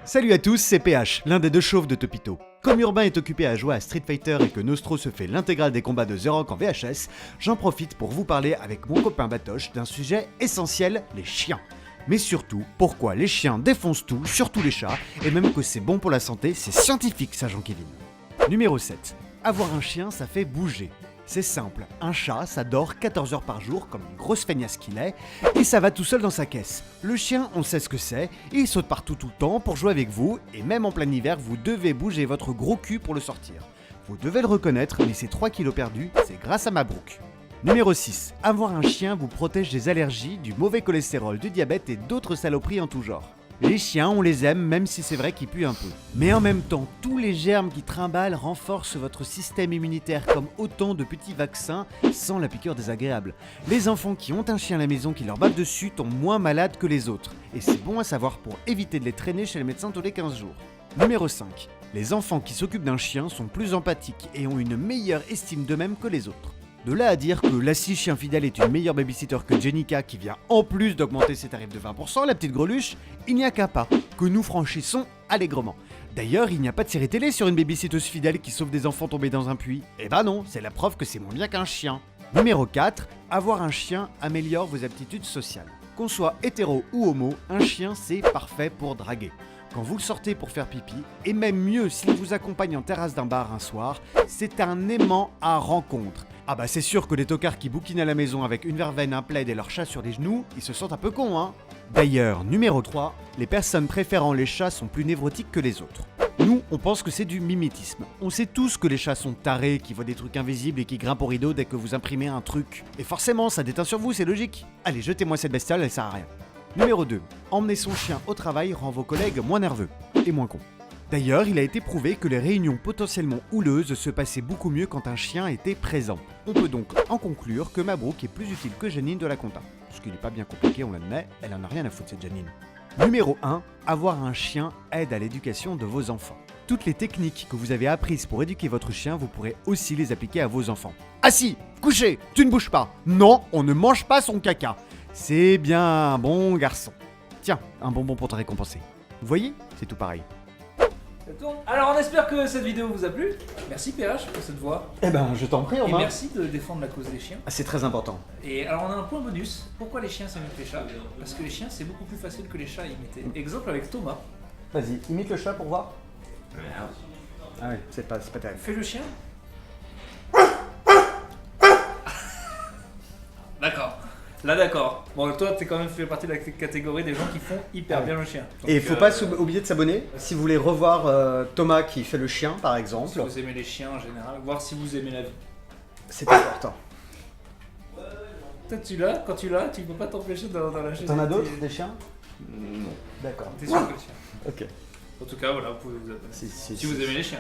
Salut à tous, c'est PH, l'un des deux chauves de Topito. Comme Urbain est occupé à jouer à Street Fighter et que Nostro se fait l'intégrale des combats de The Rock en VHS, j'en profite pour vous parler avec mon copain Batoche d'un sujet essentiel, les chiens. Mais surtout, pourquoi les chiens défoncent tout, surtout les chats, et même que c'est bon pour la santé, c'est scientifique ça Jean-Kévin. Numéro 7. Avoir un chien, ça fait bouger. C'est simple, un chat, ça dort 14 heures par jour, comme une grosse feignasse qu'il est, et ça va tout seul dans sa caisse. Le chien, on sait ce que c'est, il saute partout tout le temps pour jouer avec vous, et même en plein hiver, vous devez bouger votre gros cul pour le sortir. Vous devez le reconnaître, mais ces 3 kilos perdus, c'est grâce à Mabrouk. Numéro 6. Avoir un chien vous protège des allergies, du mauvais cholestérol, du diabète et d'autres saloperies en tout genre. Les chiens, on les aime même si c'est vrai qu'ils puent un peu. Mais en même temps, tous les germes qui trimballent renforcent votre système immunitaire comme autant de petits vaccins sans la piqûre désagréable. Les enfants qui ont un chien à la maison qui leur bave dessus tombent moins malades que les autres. Et c'est bon à savoir pour éviter de les traîner chez le médecin tous les 15 jours. Numéro 5. Les enfants qui s'occupent d'un chien sont plus empathiques et ont une meilleure estime d'eux-mêmes que les autres. De là à dire que Lassie Chien Fidèle est une meilleure babysitter que Jenica qui vient en plus d'augmenter ses tarifs de 20%, la petite greluche, il n'y a qu'un pas, que nous franchissons allègrement. D'ailleurs, il n'y a pas de série télé sur une babysitteuse fidèle qui sauve des enfants tombés dans un puits. Eh ben non, c'est la preuve que c'est moins bien qu'un chien. Numéro 4, avoir un chien améliore vos aptitudes sociales. Qu'on soit hétéro ou homo, un chien c'est parfait pour draguer. Quand vous le sortez pour faire pipi, et même mieux s'il vous accompagne en terrasse d'un bar un soir, c'est un aimant à rencontre. Ah bah c'est sûr que les tocards qui bouquinent à la maison avec une verveine, un plaid et leur chat sur les genoux, ils se sentent un peu cons hein. D'ailleurs, numéro 3, les personnes préférant les chats sont plus névrotiques que les autres. Nous, on pense que c'est du mimétisme. On sait tous que les chats sont tarés, qui voient des trucs invisibles et qui grimpent au rideau dès que vous imprimez un truc. Et forcément, ça déteint sur vous, c'est logique. Allez, jetez-moi cette bestiole, elle sert à rien. Numéro 2. Emmener son chien au travail rend vos collègues moins nerveux et moins cons. D'ailleurs, il a été prouvé que les réunions potentiellement houleuses se passaient beaucoup mieux quand un chien était présent. On peut donc en conclure que Mabrouk est plus utile que Janine de la compta. Ce qui n'est pas bien compliqué, on l'admet, elle en a rien à foutre cette Janine. Numéro 1. Avoir un chien aide à l'éducation de vos enfants. Toutes les techniques que vous avez apprises pour éduquer votre chien, vous pourrez aussi les appliquer à vos enfants. Assis, couché, tu ne bouges pas. Non, on ne mange pas son caca. C'est bien un bon garçon. Tiens, un bonbon pour te récompenser. Vous voyez, c'est tout pareil. Alors on espère que cette vidéo vous a plu. Merci PH pour cette voix. Eh ben, je t'en prie, Et Romain. merci de défendre la cause des chiens. Ah, c'est très important. Et alors on a un point bonus. Pourquoi les chiens s'imitent les chats? Parce que les chiens c'est beaucoup plus facile que les chats à imiter. Exemple avec Thomas. Vas-y, imite le chat pour voir. Ah ouais, c'est pas terrible. Fais le chien. D'accord. Là d'accord. Bon toi t'es quand même fait partie de la catégorie des gens qui font hyper bien le chien. Donc, Et il faut pas oublier de s'abonner. Si vous voulez revoir Thomas qui fait le chien, par exemple. si vous aimez les chiens en général, voir si vous aimez la vie. C'est important. Toi tu l'as, quand tu l'as, tu peux pas t'empêcher dans la chaise. T'en as d'autres, des chiens? Non. D'accord. T'es sûr que le chien. Ok. En tout cas voilà, vous pouvez vous abonner. Si vous aimez les chiens.